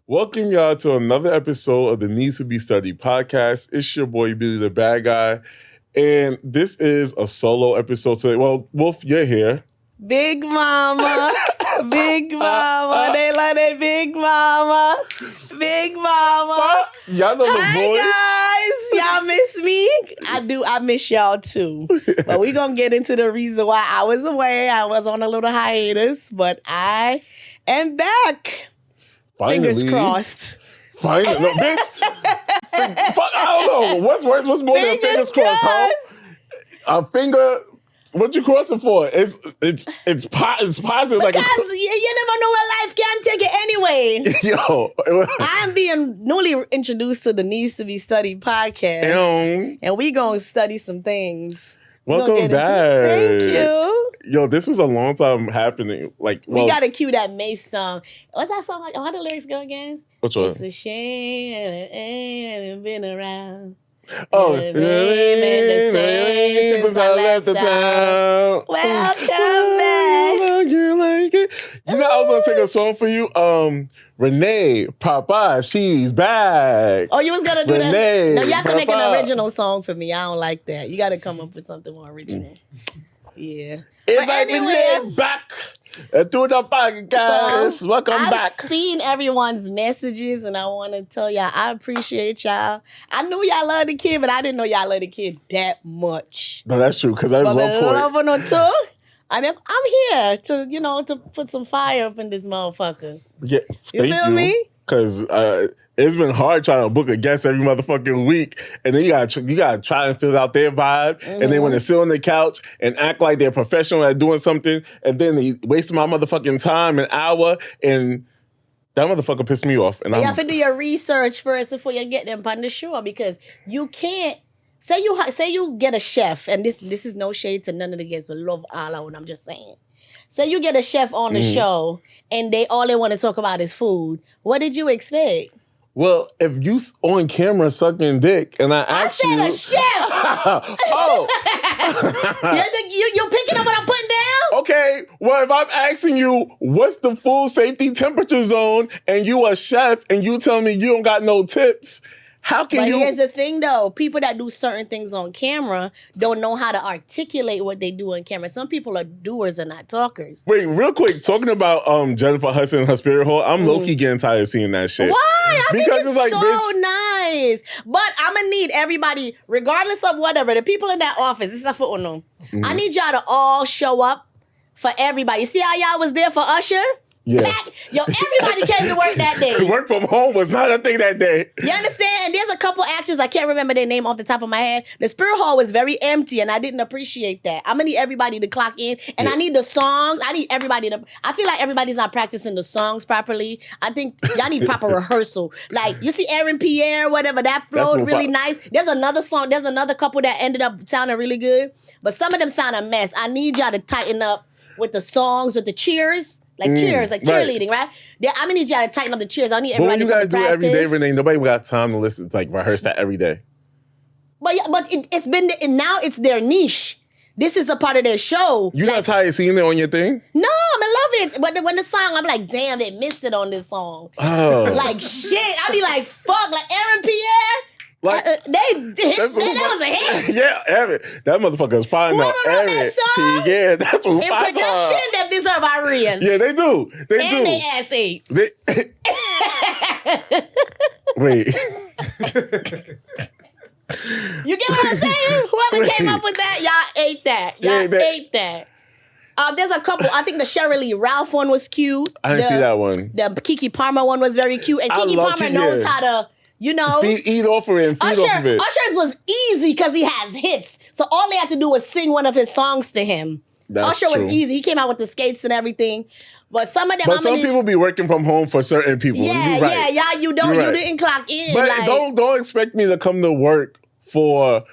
Welcome y'all to another episode of the Needs to Be Studied podcast. It's your boy Billy the Bad Guy. And this is a solo episode today. Well, Wolf, you're here. Big Mama. Big Mama. They love that Big Mama. Big Mama. Y'all know the voice. Hi, guys. Y'all miss me? I do. I miss y'all too. But we're going to get into the reason why I was away. I was on a little hiatus, but I am back. Finally. Fingers crossed. Finally. No, bitch. Fuck, I don't know. What's worse? What's more than fingers crossed, huh? A finger... What you crossing for? It's positive. Because like you never know where life can take it anyway. Yo. I'm being newly introduced to the Needs to Be Studied podcast. And we going to study some things. Welcome back. Thank you. Yo, this was a long time happening. We got to cue that Mace song. What's that song like? How the lyrics go again? Which one? It's a shame it ain't been around. Oh, since I left the town. Welcome back. You like it? You know, I was gonna sing a song for you. Renay, Papa, she's back. Oh, you was gonna do Renay, that? No, you have to make an Papa. original song for me. I don't like that. You got to come up with something more original. Yeah. It's But like anyway, Renay back to the podcast. So, Welcome back. I've seen everyone's messages, and I want to tell y'all I appreciate y'all. I knew y'all love the kid, but I didn't know y'all love the kid that much. No, that's true, because that was But one point. love on the tour, I'm here to put some fire up in this motherfucker. Yeah, You thank feel me? Because it's been hard trying to book a guest every motherfucking week, and then you gotta try and fill out their vibe, and they want to sit on the couch and act like they're professional at doing something, and then they waste my motherfucking time, an hour, and that motherfucker pissed me off. And You have to do your research first before you get them on the show, because you can't. Say you get a chef, and this is no shade to none of the guests, but love all of them. I'm just saying. Say you get a chef on the show, and all they want to talk about is food. What did you expect? Well, if you on camera sucking dick, and I asked you... I said a chef! Oh! you picking up what I'm putting down? Okay, well, if I'm asking you, what's the food safety temperature zone, and you a chef, and you tell me you don't got no tips... How can But here's the thing, though. People that do certain things on camera don't know how to articulate what they do on camera. Some people are doers and not talkers. Wait, real quick, talking about Jennifer Hudson and her spirit hole, I'm low-key getting tired of seeing that shit. Why? I think it's like, so bitch, nice. But I'm going to need everybody, regardless of whatever, the people in that office, this is a no. I need y'all to all show up for everybody. See how y'all was there for Usher? Yeah. Everybody came to work that day. Work from home was not a thing that day. You understand? And there's a couple actors, I can't remember their name off the top of my head. The Spirit Hall was very empty, and I didn't appreciate that. I'm going to need everybody to clock in, and I need the songs. I need everybody to... I feel like everybody's not practicing the songs properly. I think y'all need proper rehearsal. Like, you see Aaron Pierre, whatever, that flowed really nice. There's another song, there's another couple that ended up sounding really good, but some of them sound a mess. I need y'all to tighten up with the songs, with the cheers. Like cheers, like cheerleading, right? I'm gonna need y'all to tighten up the cheers. I need everybody to practice. But when you gotta do it every day, Renee, nobody got time to listen to rehearse that every day. But it's been now it's their niche. This is a part of their show. You not tired of seeing it on your thing? No, I love it. But when the song, I'm like, damn, they missed it on this song. Oh. Like shit. I be like, fuck, like Aaron Pierre. Like, that was a hit. Yeah, Aaron. That motherfucker's fine. Whoever wrote that song, yeah, that's what in production, they deserve arias. Yeah, they do. And they ass ate. Wait. You get what I'm saying? Whoever came up with that, y'all ate that. Y'all ate that. There's a couple. I think the Sheryl Lee Ralph one was cute. I didn't see that one. The Kiki Palmer one was very cute. And Kiki Palmer knows how to... Eat off of it and feed off of it. Usher's was easy because he has hits. So all they had to do was sing one of his songs to him. Usher was easy. He came out with the skates and everything. But some of them... But some people be working from home for certain people. Yeah, you didn't clock in. But don't expect me to come to work for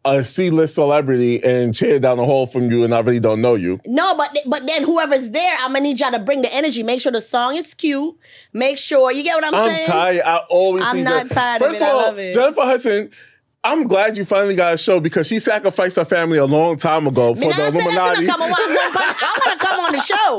a C-list celebrity and chair down the hall from you and I really don't know you. No, but then whoever's there, I'm going to need y'all to bring the energy. Make sure the song is cute. Make sure, you get what I'm saying? I'm tired. I always I'm see not tired of it. I love it. Jennifer Hudson, I'm glad you finally got a show because she sacrificed her family a long time ago for the Illuminati. I want to come on the show.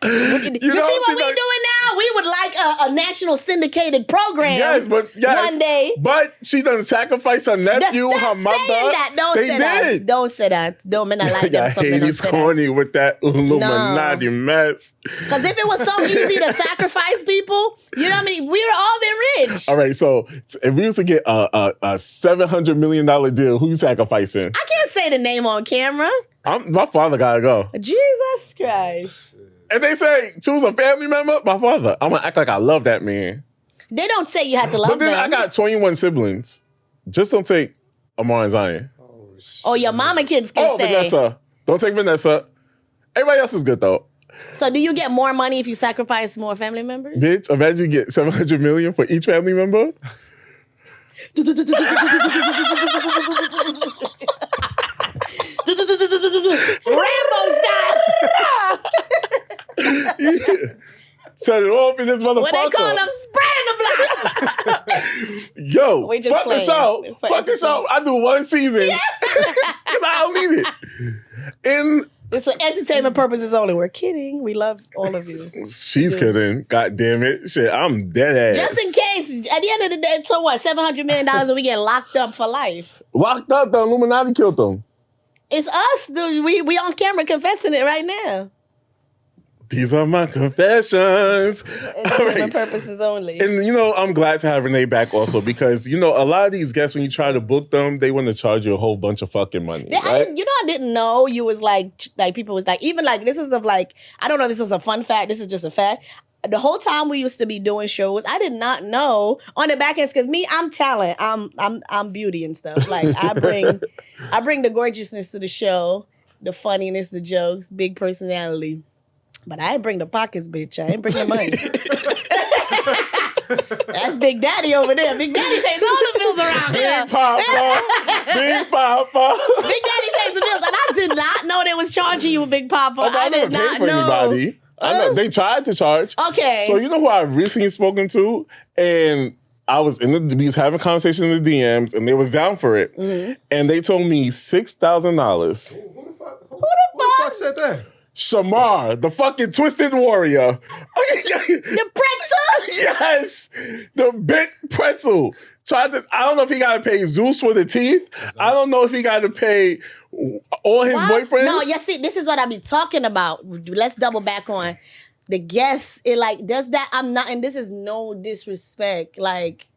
You see what we doing now? now we would like a national syndicated program. Yes, one day. But she done sacrifice her nephew, her mother. That. Don't they say did. that. Don't say that. Don't mean I like them. Hailey's corny with that Illuminati mess. Because if it was so easy to sacrifice people, you know what I mean? We would all been rich. All right, so if we used to get a $700 million deal, who you sacrificing? I can't say the name on camera. My father gotta go. Jesus Christ. And they say, choose a family member, my father. I'm gonna act like I love that man. They don't say you have to love But then them. I got 21 siblings. Just don't take Amar and Zion. Oh, your mama kids can stay. Vanessa. Don't take Vanessa. Everybody else is good, though. So do you get more money if you sacrifice more family members? Bitch, imagine you get $700 million for each family member. Rambo style. Set it off in this motherfucker. What they call them? Spreading the block. Yo, We just fuck the playing. show. It's for Fuck the show. I do one season. Because I don't need it. It's for entertainment purposes only. We're kidding. We love all of you. She's kidding. God damn it. Shit, I'm dead ass. Just in case, at the end of the day, so what? $700 million and we get locked up for life. Locked up, the Illuminati killed them. It's us. Dude. We on camera confessing it right now. These are my confessions. Entertainment purposes only. And, you know, I'm glad to have Renay back also because, you know, a lot of these guests, when you try to book them, they want to charge you a whole bunch of fucking money, right? I didn't know you was like people was like, even like, this is of like, I don't know if this is a fun fact, this is just a fact. The whole time we used to be doing shows, I did not know on the back end, because me, I'm talent, I'm beauty and stuff. Like I bring the gorgeousness to the show, the funniness, the jokes, big personality. But I ain't bring the pockets, bitch. I ain't bring the money. That's Big Daddy over there. Big Daddy pays all the bills around here. Big Papa. Big Papa. Big Daddy pays the bills. And I did not know they was charging you with Big Papa. I did not know. Anybody. I know. They tried to charge. Okay. So you know who I recently spoken to? And I was we was having conversations in the DMs and they was down for it. Mm-hmm. And they told me $6,000. Who the fuck said that? Shamar, the fucking twisted warrior. The pretzel? Yes. The big pretzel. I don't know if he got to pay Zeus for the teeth. I don't know if he got to pay all his boyfriends. No, you see, this is what I be talking about. Let's double back on the guests. It like, does that, I'm not, and this is no disrespect. Like,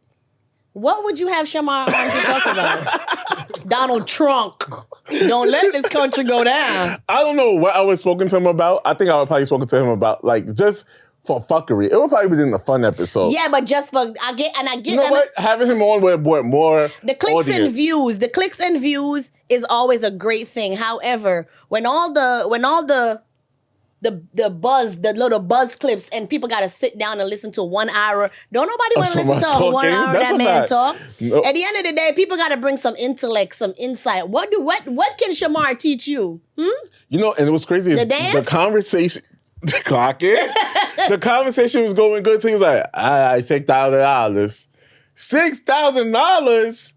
what would you have Shamar on to talk about? Donald Trump. Don't let this country go down. I don't know what I was spoken to him about. I think I would probably spoken to him about, like, just for fuckery. It would probably be in a fun episode. Yeah, but just for, I get. You know what? Having him on would brought more the clicks audience. and views. The clicks and views is always a great thing. However, when all the buzz, the little buzz clips, and people got to sit down and listen to 1 hour. Don't nobody want to listen to a 1 hour that man talk. Nope. At the end of the day, people got to bring some intellect, some insight. What can Shamar teach you? You know, and it was crazy. The dance? The conversation, the clock in. The conversation was going good. So he was like, $6,000. $6,000?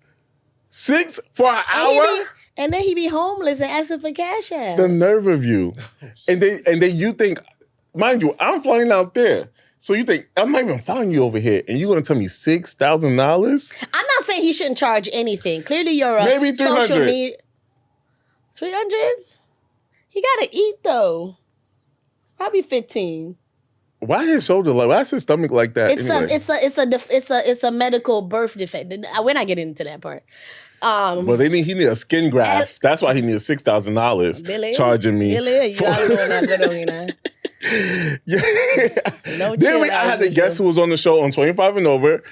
$6 for an hour? And then he be homeless and asking for cash out. The nerve of you. And then you think, mind you, I'm flying out there. So you think, I'm not even flying you over here. And you're going to tell me $6,000? I'm not saying he shouldn't charge anything. Clearly you're a maybe 300. social media. 300? He got to eat though. Probably 15. Why his shoulder like? Why is his stomach like that? It's a medical birth defect. We're not getting into that part. But he need a skin graft. That's why he needs $6,000 charging me. Billy, you gotta go on that video, you know. Yeah. No Then I had the guest who was on the show on 25 and over.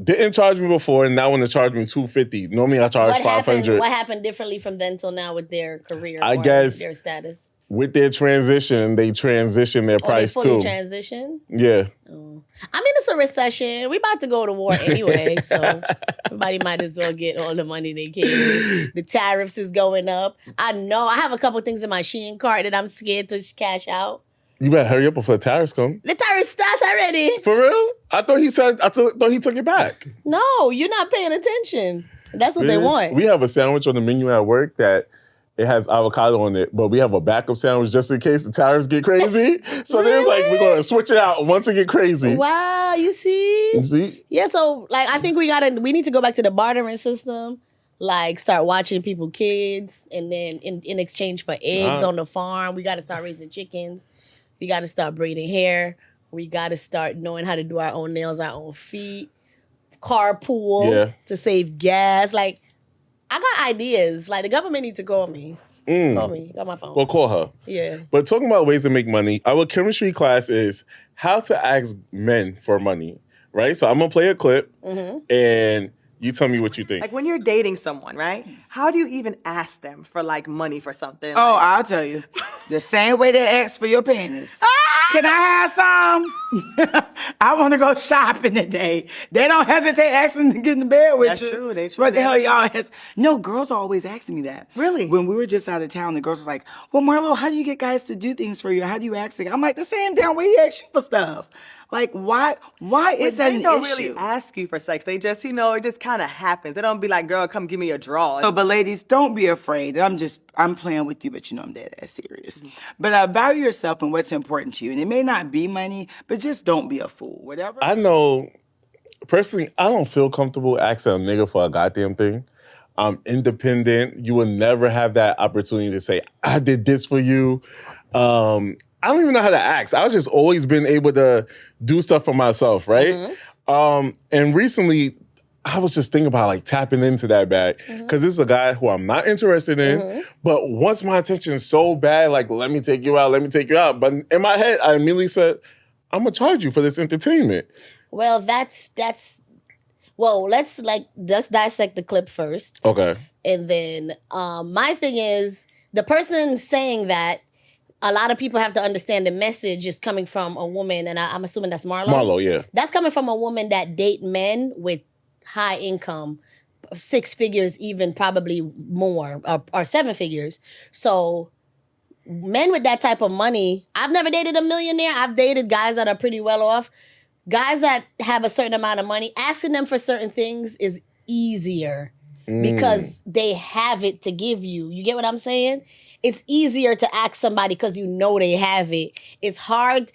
Didn't charge me before, and now want to charge me $250. Normally I charge $500. What happened differently from then till now with their career? I guess their status. With their transition, they transition their price they fully too. Transition? Yeah. Oh. I mean, it's a recession. We about to go to war anyway, so everybody might as well get all the money they can. The tariffs is going up. I know. I have a couple things in my Shein cart that I'm scared to cash out. You better hurry up before the tariffs come. The tariffs start already. For real? I thought he took it back. No, you're not paying attention. That's what they want. We have a sandwich on the menu at work that it has avocado on it, but we have a backup sandwich just in case the tariffs get crazy. So there's like, we're going to switch it out once it get crazy. Wow, you see? You see? Yeah, so like I think we need to go back to the bartering system. Like start watching people kids, and then in exchange for eggs on the farm, we got to start raising chickens. We got to start braiding hair. We got to start knowing how to do our own nails, our own feet. Carpool to save gas. Like, I got ideas. Like, the government needs to call me. Call me. Got my phone. Well, call her. Yeah. But talking about ways to make money, our chemistry class is how to ask men for money, right? So I'm going to play a clip, and you tell me what you think. Like when you're dating someone, right? How do you even ask them for like money for something? Oh, I'll tell you. The same way they ask for your panties. Can I have some? I want to go shopping today. They don't hesitate asking to get in bed with That's you. true. They true. What the hell y'all ask? No, girls are always asking me that. Really? When we were just out of town, the girls was like, well, Marlo, how do you get guys to do things for you? How do you ask them? I'm like, the same damn way he asks you for stuff. Like, why is that an issue? They don't really ask you for sex. They just, it just kind of happens. They don't be like, girl, come give me a draw. So, but ladies, don't be afraid. I'm playing with you, but I'm dead ass serious. But value yourself and what's important to you. And it may not be money, but just don't be a fool. Whatever. I know, personally, I don't feel comfortable asking a nigga for a goddamn thing. I'm independent. You will never have that opportunity to say, I did this for you. I don't even know how to ask. I've just always been able to do stuff for myself, right? And recently, I was just thinking about like tapping into that bag because this is a guy who I'm not interested in, but wants my attention so bad, like, let me take you out. But in my head, I immediately said, I'm gonna charge you for this entertainment. Well, let's dissect the clip first. Okay. And then my thing is, the person saying that, a lot of people have to understand the message is coming from a woman, and I'm assuming that's Marlo. Marlo, yeah. That's coming from a woman that date men with high income, 6 figures, even probably more, or 7 figures. So men with that type of money, I've never dated a millionaire. I've dated guys that are pretty well off. Guys that have a certain amount of money, asking them for certain things is easier because they have it to give you. You get what I'm saying? It's easier to ask somebody because you know they have it. It's hard.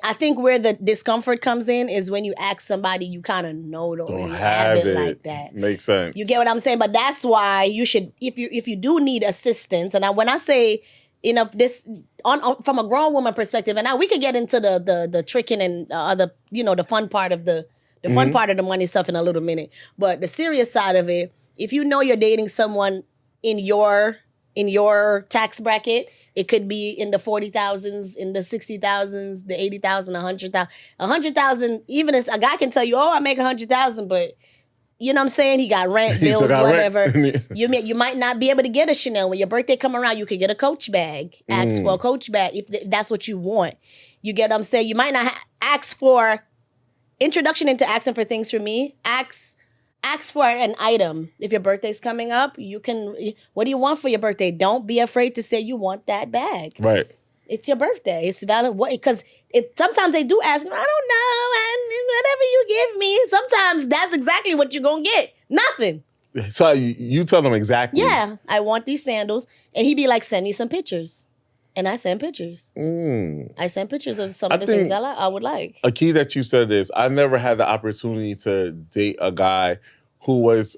I think where the discomfort comes in is when you ask somebody you kind of know don't really have it like that. Makes sense. You get what I'm saying? But that's why you should, if you do need assistance, and when I say, from a grown woman perspective, and now we could get into the tricking and other, the fun part of the fun part of the money stuff in a little minute. But the serious side of it, if you know you're dating someone in your tax bracket, it could be in the 40,000s, in the 60,000s, the 80,000, 100,000. 100,000, even as a guy can tell you, oh, I make 100,000, but you know what I'm saying? He got rent, bills, whatever. You might not be able to get a Chanel. When your birthday come around, you could get a Coach bag. Ask for a Coach bag if that's what you want. You get what I'm saying? You might not ask for introduction into asking for things from me. Ask for an item. If your birthday's coming up, you can, what do you want for your birthday? Don't be afraid to say you want that bag. Right. It's your birthday. It's valid. Because sometimes they do ask, I don't know, and whatever you give me. Sometimes that's exactly what you're going to get. Nothing. So you tell them exactly. Yeah, I want these sandals. And he'd be like, send me some pictures. And I send pictures. I send pictures of some of the things I would like. A key that you said is, I never had the opportunity to date a guy who was,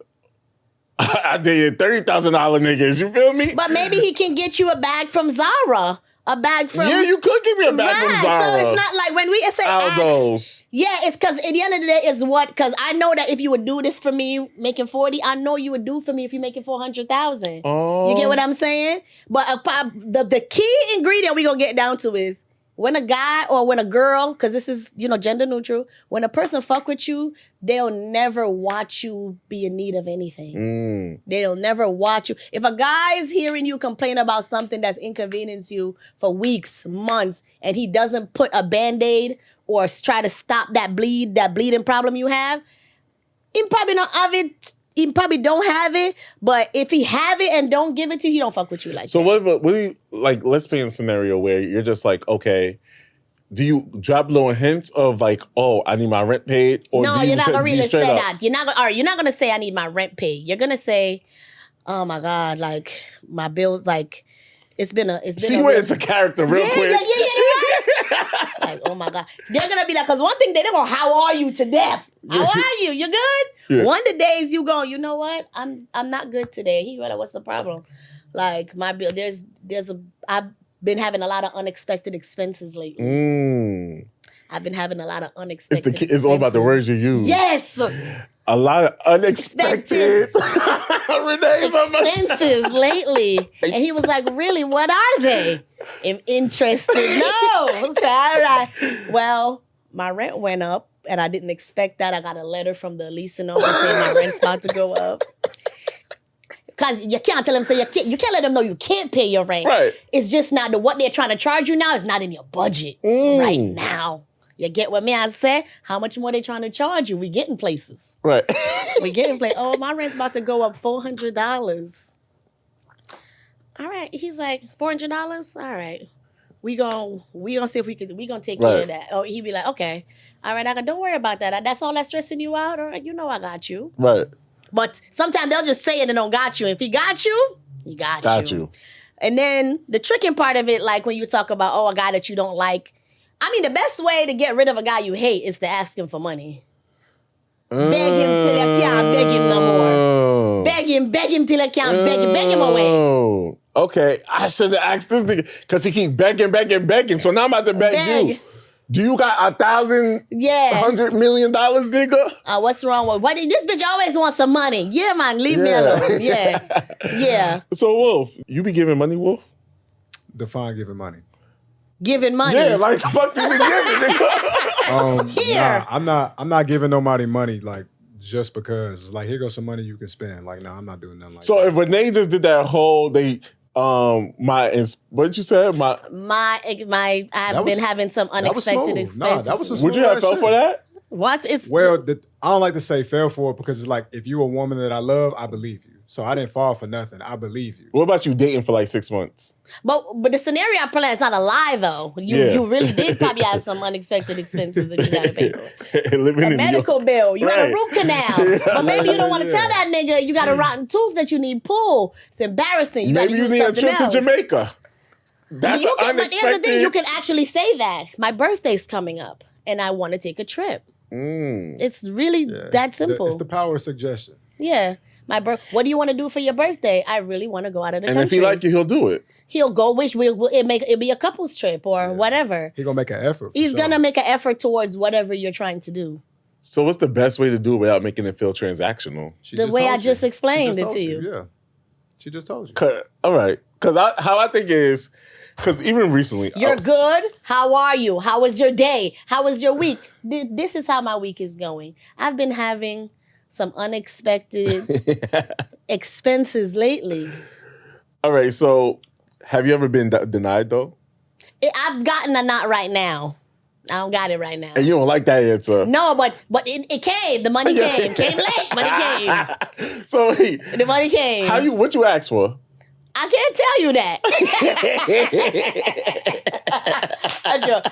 I dated $30,000 niggas, you feel me? But maybe he can get you a bag from Zara. A bag from... Yeah, you could give me a bag from Zara. So it's not like when we say Aldo's. Yeah, it's because at the end of the day, is what... Because I know that if you would do this for me, making 40, I know you would do for me if you're making 400,000. Oh. You get what I'm saying? But the key ingredient we going to get down to is when a guy or when a girl, because this is, gender neutral, when a person fuck with you, they'll never watch you be in need of anything. They'll never watch you. If a guy is hearing you complain about something that's inconvenienced you for weeks, months, and he doesn't put a Band-Aid or try to stop that bleeding problem you have, he probably don't have it. He probably don't have it, but if he have it and don't give it to you, he don't fuck with you like that. So what do you, like, let's paint a scenario where you're just like, okay, do you drop little hints of like, oh, I need my rent paid? Or no, you're not gonna really say that. You're not gonna say I need my rent paid. You're gonna say, Oh my God, like my bills, like it's been a She went into character real quick. Yeah. Like, oh my God. They're gonna be like, because one thing they're gonna, how are you to death? How are you? You good? Yeah. One of the days you go, you know what? I'm not good today. He like, what's the problem? Like my bill, I've been having a lot of unexpected expenses lately. I've been having a lot of unexpected It's all about the words you use. Yes. A lot of unexpected expenses lately. And he was like, really, what are they? I'm interested. No. So, all right. Well, my rent went up and I didn't expect that. I got a letter from the leasing office saying my rent's about to go up. Because you can't tell them, you can't let them know you can't pay your rent. Right. It's just not, what they're trying to charge you now is not in your budget right now. You get what me I say? How much more they trying to charge you? We getting places. Right. We getting places. Oh, my rent's about to go up $400. All right. He's like, $400? All right. We gonna see if we gonna take care of that. Oh, he'd be like, okay. All right, I go, don't worry about that. That's all that's stressing you out? All right, you know I got you. Right. But sometimes they'll just say it and don't got you. If he got you, he got you. And then the tricking part of it, like when you talk about, a guy that you don't like, I mean, the best way to get rid of a guy you hate is to ask him for money. Beg him till you can't beg him no more. Beg him till you can't beg him away. Okay, I should have asked this nigga because he keep begging. So now I'm about to beg you. Do you got $100 million, nigga? What's wrong with what? This bitch always wants some money. Yeah, man, leave me alone. Yeah. So Wolf, you be giving money, Wolf? Define giving money. Giving money. Yeah, like the fuck you be giving, nigga. Here. Nah, I'm not giving nobody money like just because. Like, here goes some money you can spend. Like, nah, I'm not doing nothing like that. So if Renay just did that whole what did you say? I've been having some unexpected expenses. Nah, that was a smooth. Would you have fell for that? What? I don't like to say fell for it because it's like, if you're a woman that I love, I believe you. So I didn't fall for nothing. I believe you. What about you dating for like 6 months? But the scenario I'm playing is not a lie though. You really did probably have some unexpected expenses that you gotta pay for. A medical bill. You got a root canal. But maybe you don't want to tell that nigga you got a rotten tooth that you need pulled. It's embarrassing. Maybe you need a trip to Jamaica. That's but here's the thing, you can actually say that. My birthday's coming up and I want to take a trip. It's really that simple. It's the power of suggestion. Yeah. What do you want to do for your birthday? I really want to go out of the country. And if he like you, he'll do it. He'll go, which it'll be a couple's trip or whatever. He's gonna make an effort. He's gonna make an effort towards whatever you're trying to do. So what's the best way to do it without making it feel transactional? The way I just explained it to you. Yeah. She just told you. All right. Because how I think is, because even recently. You're good? How are you? How was your day? How was your week? This is how my week is going. I've been having some unexpected expenses lately. All right, so have you ever been denied though? I've gotten a not right now. I don't got it right now. And you don't like that answer. No, but it came. The money came. Came late, but it came. So wait. The money came. What you asked for? I can't tell you that.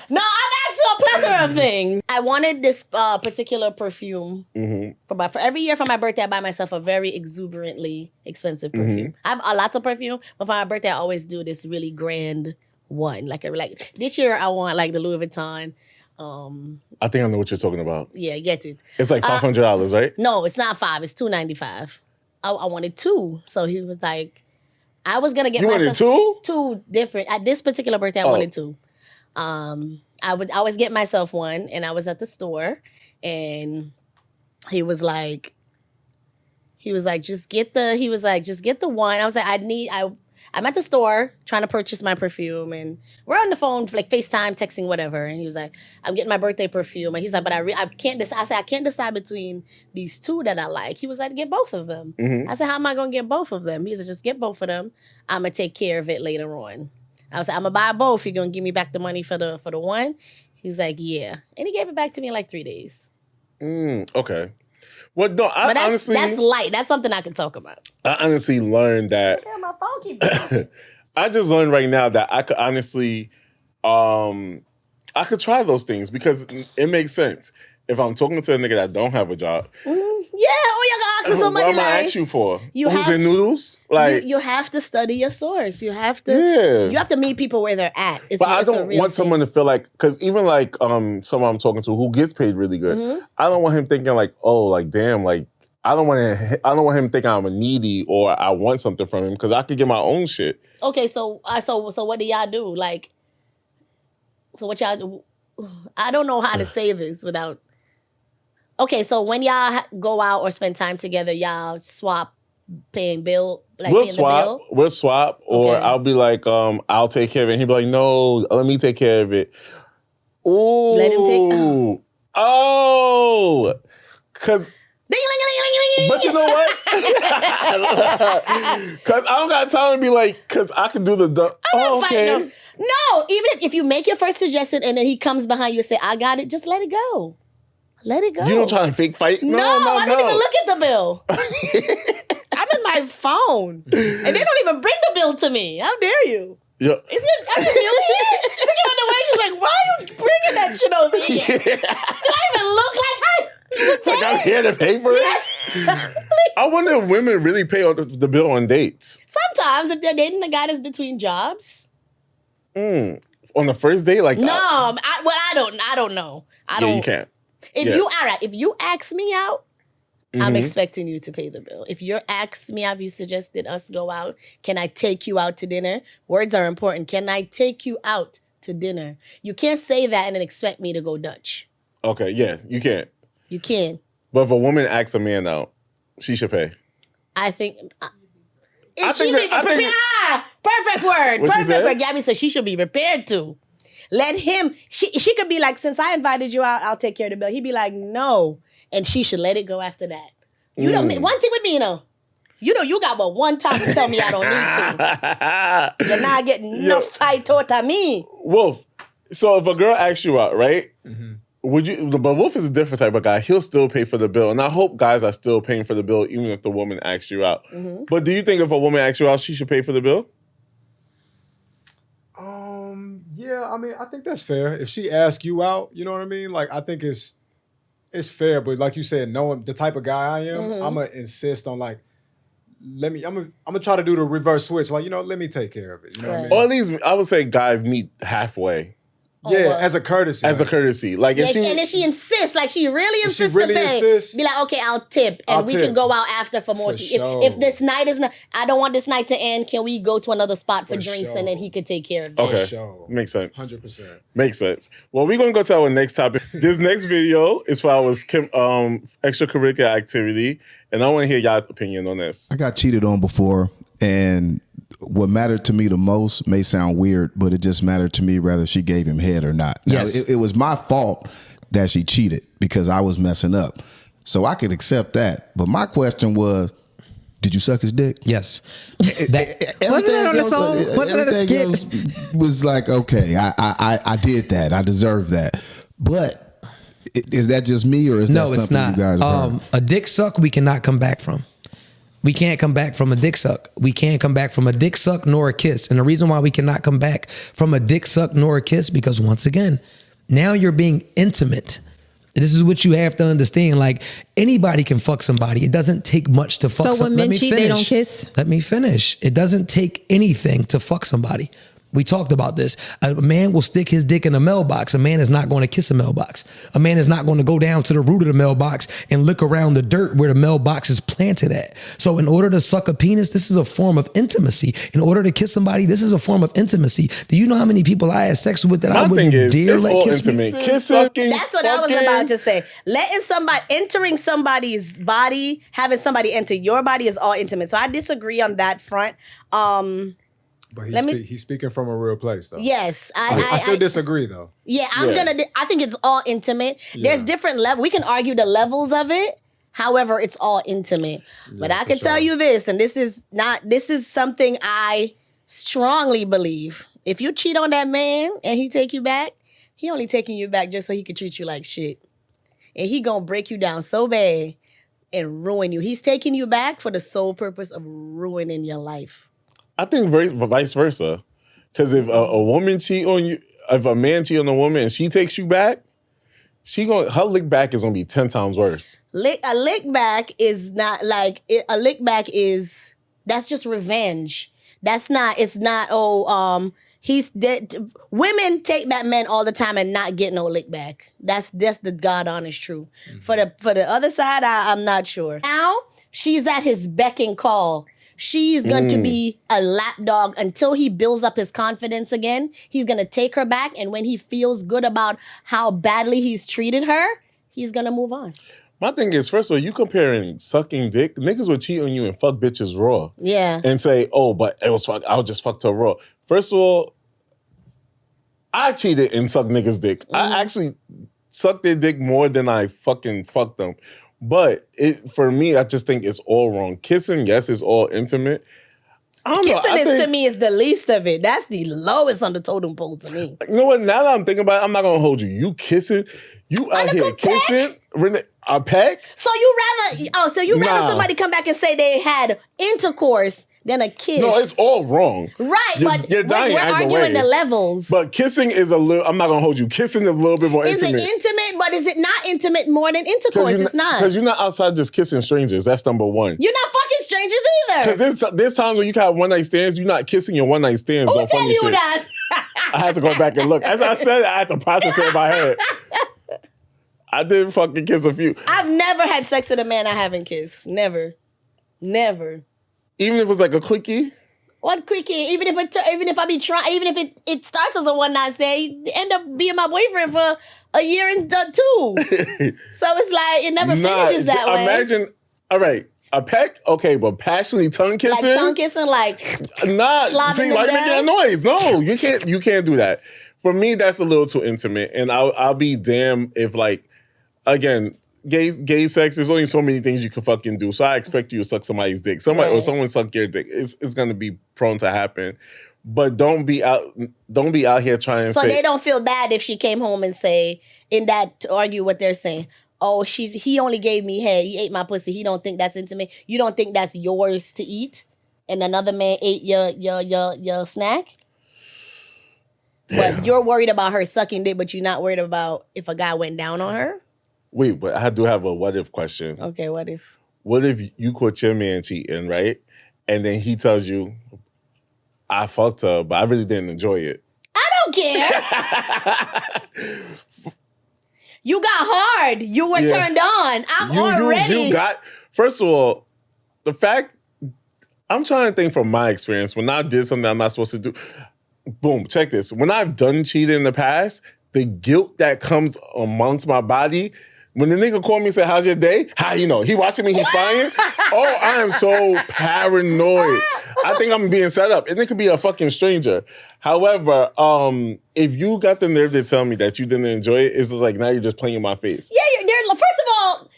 No, I've asked for a plethora of things. I wanted this particular perfume. For every year for my birthday, I buy myself a very exuberantly expensive perfume. I have lots of perfume, but for my birthday, I always do this really grand one. Like this year, I want like the Louis Vuitton. I think I know what you're talking about. Yeah, get it. It's like $500, right? No, it's not $5. It's $295. I wanted 2, so he was like. I was gonna get myself two different. At this particular birthday, I wanted 2. I would always get myself one, and I was at the store, and he was like, just get the one. I was like, I'm at the store trying to purchase my perfume, and we're on the phone, like FaceTime, texting, whatever. And he was like, I'm getting my birthday perfume. And he's like, but I can't decide. I said, I can't decide between these 2 that I like. He was like, get both of them. I said, how am I going to get both of them? He said, just get both of them. I'm going to take care of it later on. I was like, I'm going to buy both. You're going to give me back the money for the one? He's like, yeah. And he gave it back to me in like 3 days. Okay. Well, no, honestly, that's light. That's something I can talk about. I honestly learned that. Look at my phone keep going. I just learned right now that I could honestly, I could try those things because it makes sense. If I'm talking to a nigga that don't have a job. Yeah, or you gonna ask somebody what am I like? ask you for? You Who's have in to- noodles? Like, you have to study your source. You have to. Yeah. You have to meet people where they're at. but I it's a don't real want thing. someone to feel like, because even like someone I'm talking to who gets paid really good, Mm-hmm. I don't want him thinking like, oh, like damn, like I don't want him thinking I'm a needy or I want something from him because I could get my own shit. Okay, so what do y'all do? Like, so what y'all do? I don't know how to say this without. Okay, so when y'all go out or spend time together, y'all swap paying bill, like We'll paying swap. the bill. We'll swap, or Okay. I'll be like, I'll take care of it. And he'll be like, no, let me take care of it. Ooh. Let him take- Oh. Because. But you know what? Because I don't got time to be like, because I can do the. Oh, okay. No, even if you make your first suggestion and then he comes behind you and say, I got it, just let it go. Let it go. You don't try and fake fight? No, I don't even look at the bill. I'm in my phone. And they don't even bring the bill to me. How dare you? Yeah. Are you new here? Look at the way she's like, why are you bringing that shit over here? Do I even look like Like I'm here to pay for it? I wonder if women really pay the bill on dates. Sometimes if they're dating a guy that's between jobs. On the first date? Like, No, I don't know. I don't. You can't. If you ask me out, I'm Mm-hmm. expecting you to pay the bill. If you're asking me, have you suggested us go out? Can I take you out to dinner? Words are important. Can I take you out to dinner? You can't say that and then expect me to go Dutch. Okay, yeah, you can't. You can. But if a woman asks a man out, she should pay. I think. I think Perfect word. What she Perfect said? word. Gabby said she should be prepared to. Let him. She could be like, since I invited you out, I'll take care of the bill. He'd be like, no, and she should let it go after that. You don't. One thing with me, you got but one time to tell me I don't need to. You're not getting no fight out of me. Wolf, so if a girl asks you out, right? Would you? But Wolf is a different type of guy. He'll still pay for the bill, and I hope guys are still paying for the bill, even if the woman asks you out. But do you think if a woman asks you out, she should pay for the bill? Yeah, I mean, I think that's fair. If she asks you out, you know what I mean? Like, I think it's fair, but like you said, knowing the type of guy I am, I'm gonna insist on like, I'm gonna try to do the reverse switch. Like, let me take care of it. You know what I mean? Or at least I would say guys meet halfway Yeah, as a courtesy. as a courtesy. Like if And if she insists, like she really If she insists really to pay, insists, be like, okay, I'll tip, and I'll we tip. can go out after for more. For tea. sure. If this night is not, I don't want this night to end. Can we go to another spot for For drinks, sure. and then he could take care of it? Okay. sure. Makes sense. 100%. Makes sense. Well, we're gonna go to our next topic. This next video is for our extracurricular activity, and I want to hear y'all opinion on this. I got cheated on before, and what mattered to me the most may sound weird, but it just mattered to me whether she gave him head or not. Now, Yes. it was my fault that she cheated because I was messing up. So I could accept that. But my question was, did you suck his dick? Yes. Everything on the else, song? Wasn't it a everything skit? else was like, okay, I did that. I deserve that. But is that just me, or is that No, something it's not. you guys have heard? A dick suck we cannot come back from. We can't come back from a dick suck. We can't come back from a dick suck nor a kiss. And the reason why we cannot come back from a dick suck nor a kiss, because once again, now you're being intimate. This is what you have to understand. Like, anybody can fuck somebody. It doesn't take much to fuck So somebody. when men cheat, they don't kiss? Let me finish. It doesn't take anything to fuck somebody. We talked about this. A man will stick his dick in a mailbox. A man is not going to kiss a mailbox. A man is not going to go down to the root of the mailbox and look around the dirt where the mailbox is planted at. So in order to suck a penis, this is a form of intimacy. In order to kiss somebody, this is a form of intimacy. Do you know how many people I had sex with that I wouldn't dare it's let all kiss me? intimate. Kissing, That's what I was about to say. Entering somebody's body, having somebody enter your body is all intimate. So I disagree on that front. But Let me- he's speaking from a real place, though. Yes, I still disagree, though. Yeah, Yeah. I think it's all intimate. There's different levels. We can argue the levels of it. However, it's all intimate. But I for can tell sure. you this, and this is something I strongly believe. If you cheat on that man and he take you back, he only taking you back just so he can treat you like shit. And he gonna break you down so bad and ruin you. He's taking you back for the sole purpose of ruining your life. I think vice versa. Because if a woman cheat on you, if a man cheat on a woman and she takes you back, her lick back is gonna be 10 times worse. A lick back is not like a lick back is that's just revenge. It's not he's dead. Women take back men all the time and not get no lick back. That's the God honest truth. For the other side, I'm not sure. Now she's at his beck and call. She's going to be a lapdog until he builds up his confidence again. He's going to take her back, and when he feels good about how badly he's treated her, he's going to move on. My thing is, first of all, you comparing sucking dick. Niggas would cheat on you and fuck bitches raw. Yeah. And say, oh, but it was fuck. I was just fucked her raw. First of all, I cheated and sucked niggas' dick. I actually sucked their dick more than I fucking fucked them. But for me, I just think it's all wrong. Kissing, yes, is all intimate. Kissing to me is the least of it. That's the lowest on the totem pole to me. You know what? Now that I'm thinking about it, I'm not gonna hold you. You kissing, you out here kissing, Renay, a peck? So you rather somebody come back and say they had intercourse than a kiss? No, it's all wrong. Right, but you're dying we're either arguing way. the levels. But kissing is a little. I'm not gonna hold you. Kissing is a little bit more Is intimate. it intimate? But is it not intimate more than intercourse? It's not. Because you're not outside just kissing strangers. That's number one. You're not fucking strangers either. Because there's times when you can have one night stands. You're not kissing your one night stands. Who tell you shit. that? I had to go back and look. As I said, I had to process it in my head. I did fucking kiss a few. I've never had sex with a man I haven't kissed. Never. Even if it was like a quickie? What quickie? Even if it starts as a one night stand, you end up being my boyfriend for a year and two. So it's like it never finishes that way. Imagine, all right, a peck, okay, but passionately tongue kissing? Like tongue kissing, like nah. See, why you making that noise? No, you can't do that. For me, that's a little too intimate, and I'll be damned if like, again, gay sex, there's only so many things you can fucking do. So I expect you to suck somebody's dick. Or someone suck your dick. It's gonna be prone to happen. But don't be out here trying to say. So they don't feel bad if she came home and say, to argue what they're saying. Oh, he only gave me head. He ate my pussy. He don't think that's intimate. You don't think that's yours to eat? And another man ate your snack? Damn. But you're worried about her sucking dick, but you're not worried about if a guy went down on her? Wait, but I do have a what if question. Okay, what if? What if you caught your man cheating, right? And then he tells you, I fucked her, but I really didn't enjoy it. I don't care. You got hard. You were turned on. First of all, the fact, I'm trying to think from my experience, when I did something I'm not supposed to do, boom, check this. When I've done cheating in the past, the guilt that comes amongst my body, when the nigga called me and said, how's your day? How you know? He watching me, he's spying? Oh, I am so paranoid. I think I'm being set up. And it could be a fucking stranger. However, if you got the nerve to tell me that you didn't enjoy it, it's just like, now you're just playing in my face. Yeah, first of all,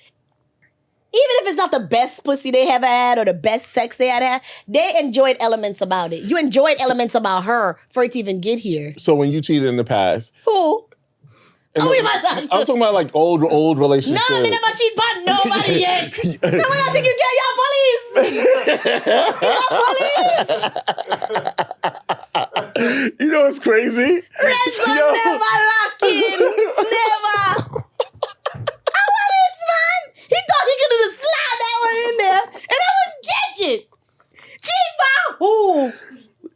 even if it's not the best pussy they ever had or the best sex they had, they enjoyed elements about it. You enjoyed elements about her for it to even get here. So when you cheated in the past. Who? I'm talking about like old relationships. No, I mean, I'm not cheating about nobody yet. And when I think you get y'all police. You know what's crazy? Red zone never locking. Never. What is man? He thought he could just slide that one in there and I would catch it. Cheat by who?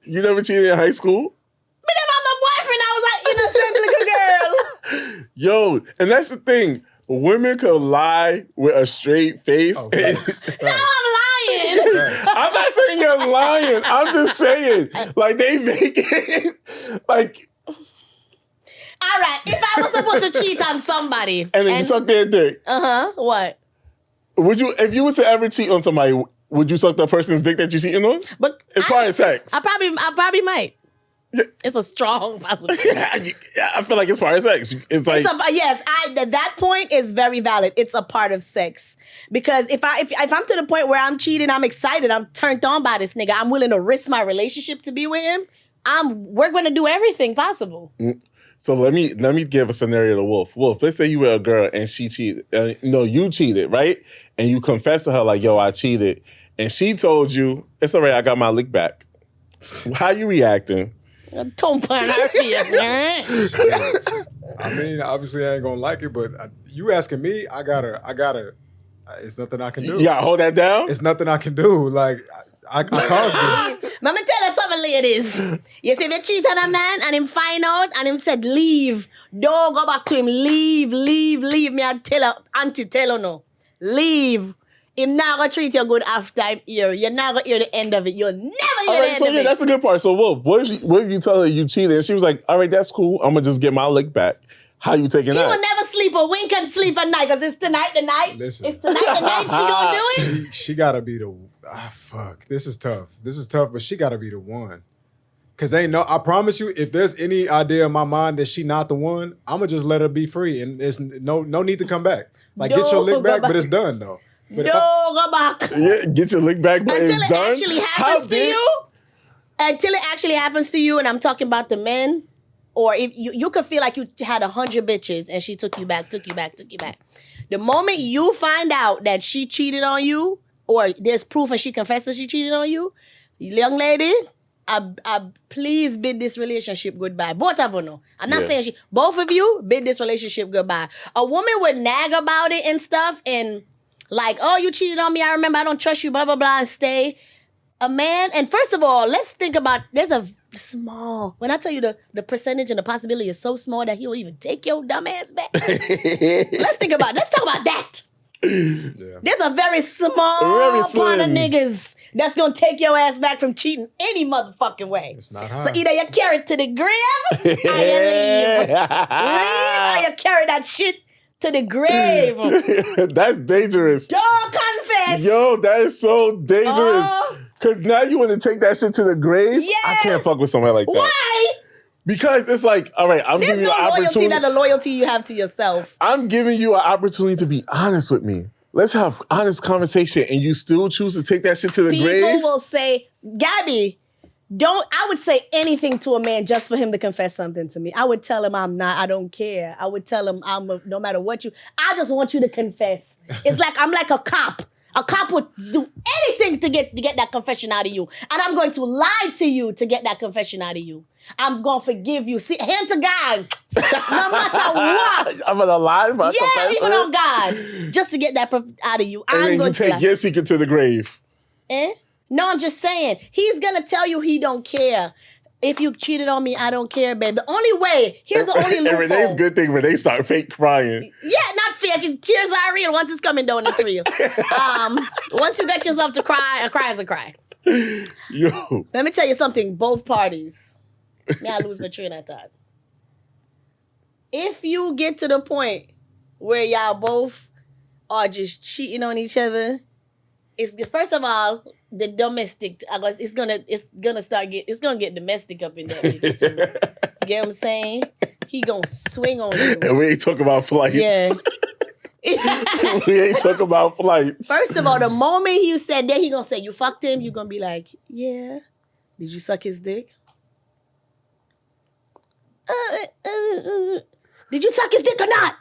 You never cheated in high school? But then I'm my boyfriend. I was like innocent little girl. Yo, and that's the thing. Women could lie with a straight face. Oh, Now I'm lying. I'm not saying you're lying. I'm just saying, like, they make it, like... All right, if I was supposed to cheat on somebody... And then you suck their dick. What? Would you, if you was to ever cheat on somebody, would you suck that person's dick that you're cheating on? But it's part of sex. I probably might. Yeah. It's a strong possibility. I feel like it's part of sex. It's like that point is very valid. It's a part of sex because if I'm to the point where I'm cheating, I'm excited, I'm turned on by this nigga, I'm willing to risk my relationship to be with him. We're going to do everything possible. So let me give a scenario to Wolf. Wolf, let's say you were a girl and she cheated. You cheated, right? And you confess to her like, yo, I cheated, and she told you it's all right, I got my lick back. How you reacting? Don't put her fear. I mean, obviously I ain't gonna like it, but you asking me, I gotta. It's nothing I can do. You gotta hold that down. It's nothing I can do. Like I caused this. Let me tell you something, ladies. You see, if you cheat on a man and him find out and him said, leave. Don't go back to him. Leave. Me and tell her, auntie, tell her no. Leave. Him not gonna treat you good after I'm here. You're not gonna hear the end of it. You'll never hear the end of it. That's a good part. So, Wolf, what if you tell her you cheated and she was like, all right, that's cool. I'm gonna just get my lick back. How you taking that? He will never sleep or wink and sleep at night because it's tonight the night. Listen. It's tonight the night she gonna do it. She gotta be the fuck. This is tough, but she gotta be the one. Cause I promise you, if there's any idea in my mind that she not the one, I'ma just let her be free. And there's no need to come back. Like get your lick back, but it's done though. But go back. Yeah, get your lick back, but Until it's it done. actually happens to you. Until it actually happens to you, and I'm talking about the men. Or if you could feel like you had 100 bitches and she took you back. The moment you find out that she cheated on you, or there's proof and she confesses she cheated on you, young lady, I please bid this relationship goodbye. Both of them know. I'm not saying both of you bid this relationship goodbye. A woman would nag about it and stuff and like, oh, you cheated on me. I remember I don't trust you, blah, blah, blah, and stay. A man, and first of all, let's think about, there's a small, when I tell you the percentage and the possibility is so small that he'll even take your dumb ass back. Let's talk about that. Yeah. There's a very small part of niggas that's gonna take your ass back from cheating any motherfucking way. It's not hard. So either you carry it to the grave or you leave. Or you carry that shit to the grave. That's dangerous. Don't confess. Yo, that is so dangerous. Cause now you want to take that shit to the grave? Yeah. I can't fuck with somebody like that. Why? Because it's like, all right, I'm giving you an opportunity. There's no loyalty than the loyalty you have to yourself. I'm giving you an opportunity to be honest with me. Let's have honest conversation, and you still choose to take that shit to the grave? People will say, Gabby, I would say anything to a man just for him to confess something to me. I would tell him I don't care. I would tell him no matter what I just want you to confess. It's like, I'm like a cop. A cop would do anything to get that confession out of you. And I'm going to lie to you to get that confession out of you. I'm going to forgive you. See, hand to God. No matter what. I'm going to lie about confession? Even on God. Just to get that out of you. And then you take your secret to the grave. No, I'm just saying. He's going to tell you he don't care. If you cheated on me, I don't care, babe. The only way, here's the only loophole. And Renee's good thing, Renay start fake crying. Yeah, not fake. Tears are real. Once it's coming down, it's real. Once you get yourself to cry, a cry is a cry. Yo. Let me tell you something. Both parties. May I lose my train of thought. If you get to the point where y'all both are just cheating on each other, first of all, the domestic, it's gonna get domestic up in that bitch too. You get what I'm saying? He gonna swing on you. And we ain't talking about flights. Yeah. We ain't talking about flights. First of all, the moment you said that, he gonna say, you fucked him, you gonna be like, yeah. Did you suck his dick? Did you suck his dick or not?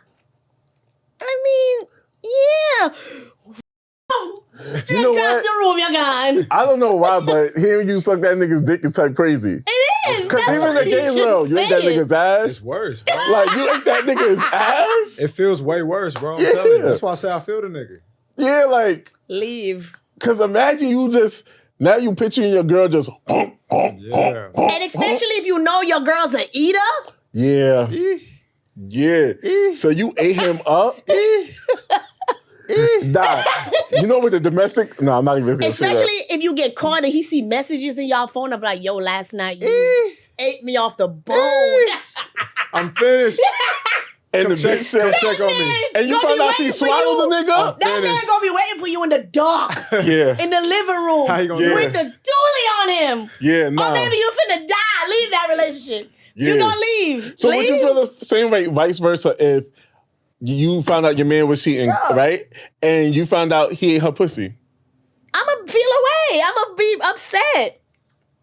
I mean, yeah. You know across the room, you're gone. I don't know why, but hearing you suck that nigga's dick is type crazy. It is. Because even in the game world, you ain't that nigga's ass. It's worse, bro. Like, you ain't that nigga's ass. It feels way worse, bro. I'm telling you. That's why I say I feel the nigga. Yeah, like. Leave. Because imagine now you picturing your girl just. And especially if you know your girl's an eater. Yeah. Yeah. So you ate him up. Nah, you know what the domestic? No, I'm not even gonna say that. Especially if you get caught and he see messages in y'all phone of like, yo, last night you ate me off the bone. I'm finished. And the bitch said, check on me. And you found out she swallowed the nigga? That man gonna be waiting for you in the dark. Yeah. In the living room. How you gonna do with the dually on him. Yeah, nah. Oh, baby, you finna die. Leave that relationship. Yeah. You gonna leave. So would you feel the same way, vice versa, if you found out your man was cheating, right? And you found out he ate her pussy? I'ma feel away. I'ma be upset.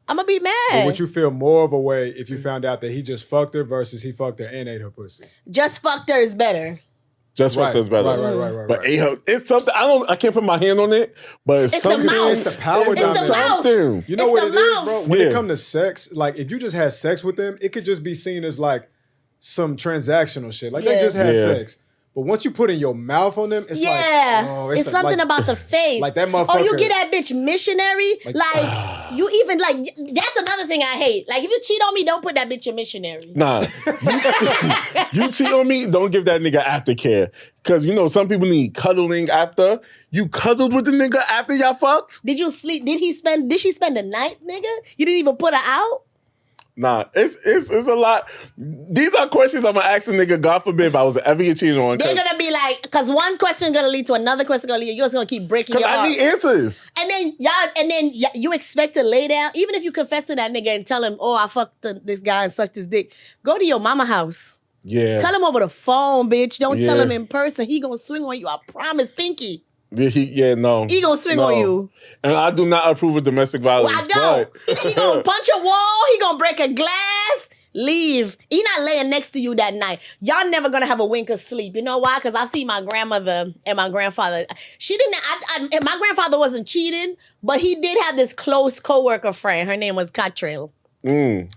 I'ma be mad. But would you feel more of a way if you found out that he just fucked her versus he fucked her and ate her pussy? Just fucked her is better. Just fucked her is better. Right. But ate her, it's something, I can't put my hand on it, but it's something. The mouth. It's the power It's the mouth. Something. You know what it is, bro? When Yeah. it comes to sex, like if you just had sex with them, it could just be seen as like some transactional shit. Like they just had Yeah. sex. But once you put in your mouth on them, it's like, oh, it's something about the face. Like that motherfucker. Oh, you get that bitch missionary. Like you even like that's another thing I hate. Like if you cheat on me, don't put that bitch in missionary. Nah. You cheat on me, don't give that nigga aftercare. Cause you know some people need cuddling after. You cuddled with the nigga after y'all fucked? Did you sleep? Did she spend the night, nigga? You didn't even put her out? Nah, it's a lot. These are questions I'm gonna ask a nigga, God forbid, if I was to ever get cheated on. They're gonna be like, because one question gonna lead to another question gonna lead. You're just gonna keep breaking your I heart. need answers. And then you expect to lay down, even if you confess to that nigga and tell him, oh, I fucked this guy and sucked his dick. Go to your mama house. Yeah. Tell him over the phone, bitch. Don't tell Yeah. him in person. He gonna swing on you. I promise, Pinky. No. He gonna swing on you. And I do not approve of domestic violence. Well, I don't. But He gonna punch a wall. He gonna break a glass. Leave. He not laying next to you that night. Y'all never gonna have a wink of sleep. You know why? Because I see my grandmother and my grandfather. She didn't. My grandfather wasn't cheating, but he did have this close coworker friend. Her name was Cottrell. And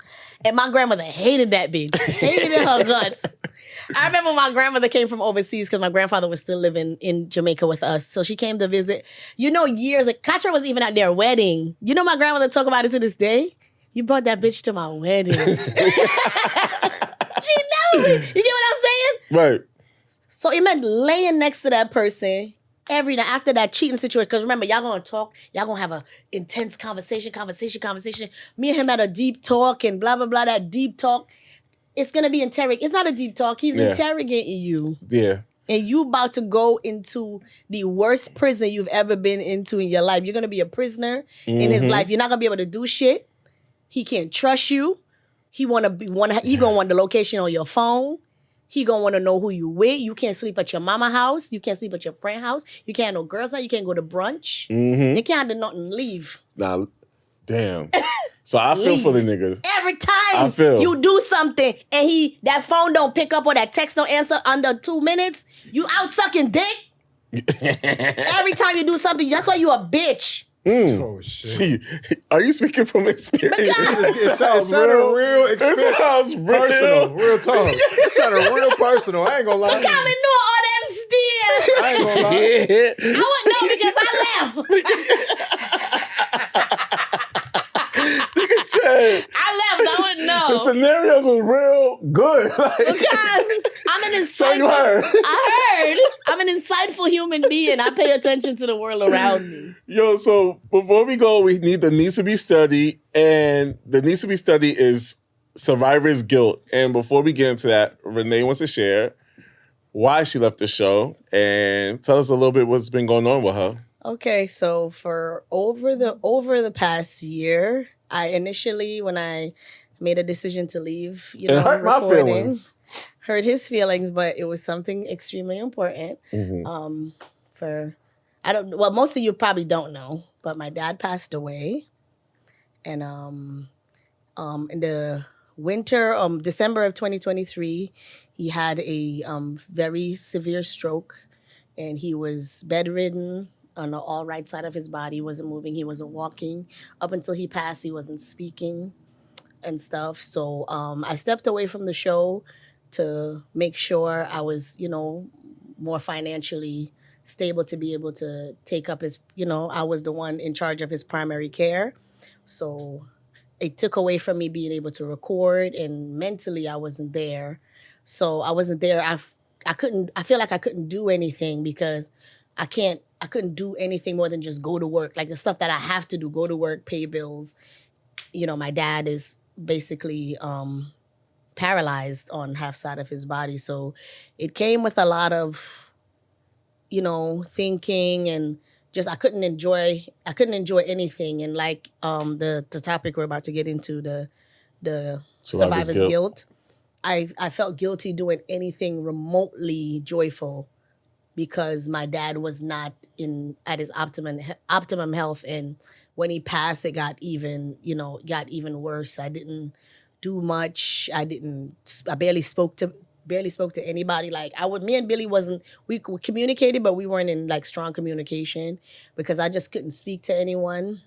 my grandmother hated that bitch. Hated her guts. I remember my grandmother came from overseas because my grandfather was still living in Jamaica with us. So she came to visit. You know, years ago, Cottrell was even at their wedding. You know, my grandmother talk about it to this day. You brought that bitch to my wedding. She never. You get what I'm saying? right. So it meant laying next to that person every night after that cheating situation. Because remember, y'all gonna talk. Y'all gonna have a intense conversation. Me and him had a deep talk and blah, blah, blah. That deep talk. It's gonna be interrogating. It's not a deep talk. He's interrogating you. Yeah. And you about to go into the worst prison you've ever been into in your life. You're gonna be a prisoner in his life. You're not gonna be able to do shit. He can't trust you. He he gonna want the location on your phone. He gonna want to know who you with. You can't sleep at your mama house. You can't sleep at your friend house. You can't have no girls out. You can't go to brunch. You can't do nothing. Leave. Nah, damn. So I feel for the niggas. Every time you do something and that phone don't pick up or that text don't answer under 2 minutes, you out sucking dick. Every time you do something, that's why you a bitch. Oh shit! See, are you speaking from experience? It sounded real experience. It sounds real. Personal, real talk. It sounded real personal. I ain't gonna lie. Coming know all that still. I ain't gonna lie. Yeah. I wouldn't know because I left. Nigga said I wouldn't the know. scenarios were real good. Like, Because I'm an insightful. so you heard. I heard. I'm an insightful human being. I pay attention to the world around me. Yo, so before we go, we need the needs to be studied, and the needs to be studied is survivor's guilt. And before we get into that, Renay wants to share why she left the show and tell us a little bit what's been going on with her. Okay, so for over the past year, I initially, when I made a decision to leave, It hurt my feelings. hurt his feelings, but it was something extremely important. Most of you probably don't know, but my dad passed away, and in the winter, December of 2023, he had a very severe stroke, and he was bedridden on the all right side of his body. He wasn't moving, he wasn't walking. Up until he passed, he wasn't speaking and stuff. So I stepped away from the show to make sure I was, more financially stable to be able to take up his, I was the one in charge of his primary care. So it took away from me being able to record, and mentally I wasn't there. So I wasn't there. I feel like I couldn't do anything because I couldn't do anything more than just go to work. Like the stuff that I have to do, go to work, pay bills. My dad is basically paralyzed on half side of his body. So it came with a lot of, thinking, and just I couldn't enjoy anything. And like the topic we're about to get into, the survivor's guilt. I felt guilty doing anything remotely joyful because my dad was not at his optimum health, and when he passed, it got even worse. I didn't do much. I barely spoke to anybody. Like me and Billy we communicated, but we weren't in like strong communication because I just couldn't speak to anyone.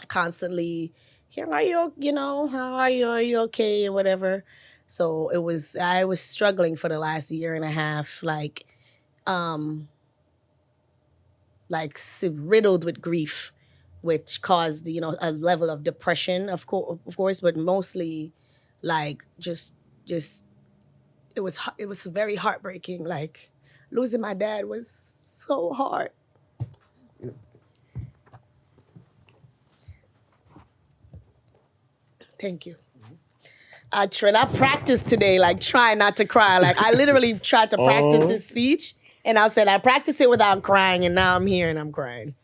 Constantly, here are you, how are you? Are you okay? And whatever. So I was struggling for the last year and a half, riddled with grief, which caused, a level of depression, of course, but mostly like just it was very heartbreaking. Like losing my dad was so hard. Thank you. I practiced today, like trying not to cry. Like I literally tried to practice this speech, and I said I practiced it without crying, and now I'm here and I'm crying.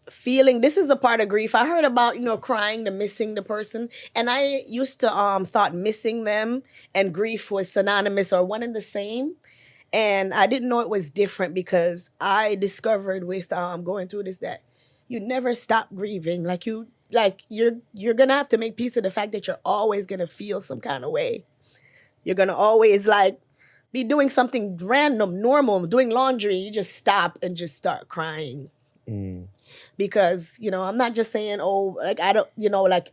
Feeling, this is a part of grief. I heard about, crying, the missing the person. And I used to thought missing them and grief was synonymous or one and the same. And I didn't know it was different because I discovered with going through this that you never stop grieving. You're gonna have to make peace with the fact that you're always gonna feel some kind of way. You're gonna always be doing something random, normal, doing laundry. You just stop and just start crying. Because, I'm not just saying, I don't,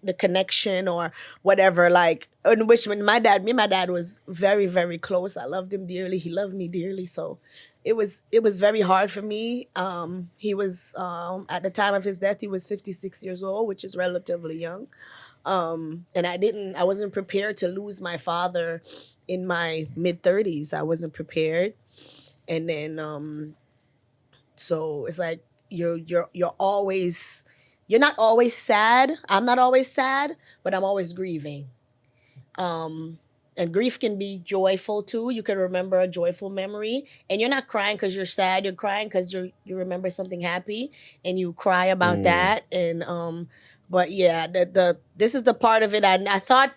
the connection or whatever, in which me and my dad was very, very close. I loved him dearly. He loved me dearly. So it was very hard for me. He was, at the time of his death, he was 56 years old, which is relatively young. And I wasn't prepared to lose my father in my mid-30s. I wasn't prepared. And then, so it's like, you're not always sad. I'm not always sad, but I'm always grieving. And grief can be joyful too. You can remember a joyful memory, and you're not crying because you're sad. You're crying because you remember something happy, and you cry about that. And but yeah, this is the part of it. I thought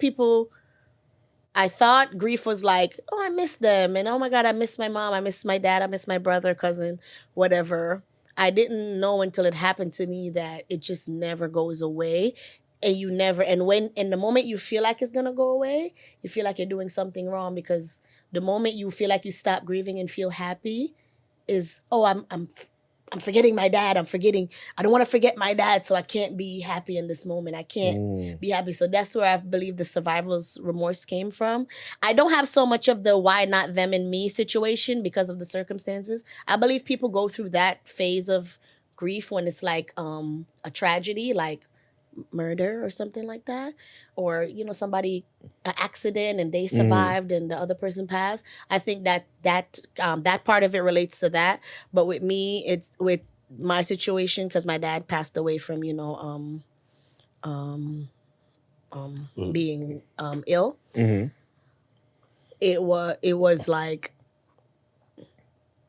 grief was like, oh, I miss them, and oh my God, I miss my mom, I miss my dad, I miss my brother, cousin, whatever. I didn't know until it happened to me that it just never goes away. And when in the moment you feel like it's gonna go away, you feel like you're doing something wrong, because the moment you feel like you stop grieving and feel happy is, I'm forgetting my dad. I don't want to forget my dad, so I can't be happy in this moment. I can't be happy. So that's where I believe the survivor's remorse came from. I don't have so much of the why not them and me situation because of the circumstances. I believe people go through that phase of grief when it's like a tragedy, like murder or something like that, or somebody, an accident and they survived and the other person passed. I think that part of it relates to that. But with me, it's with my situation because my dad passed away from being ill. It was like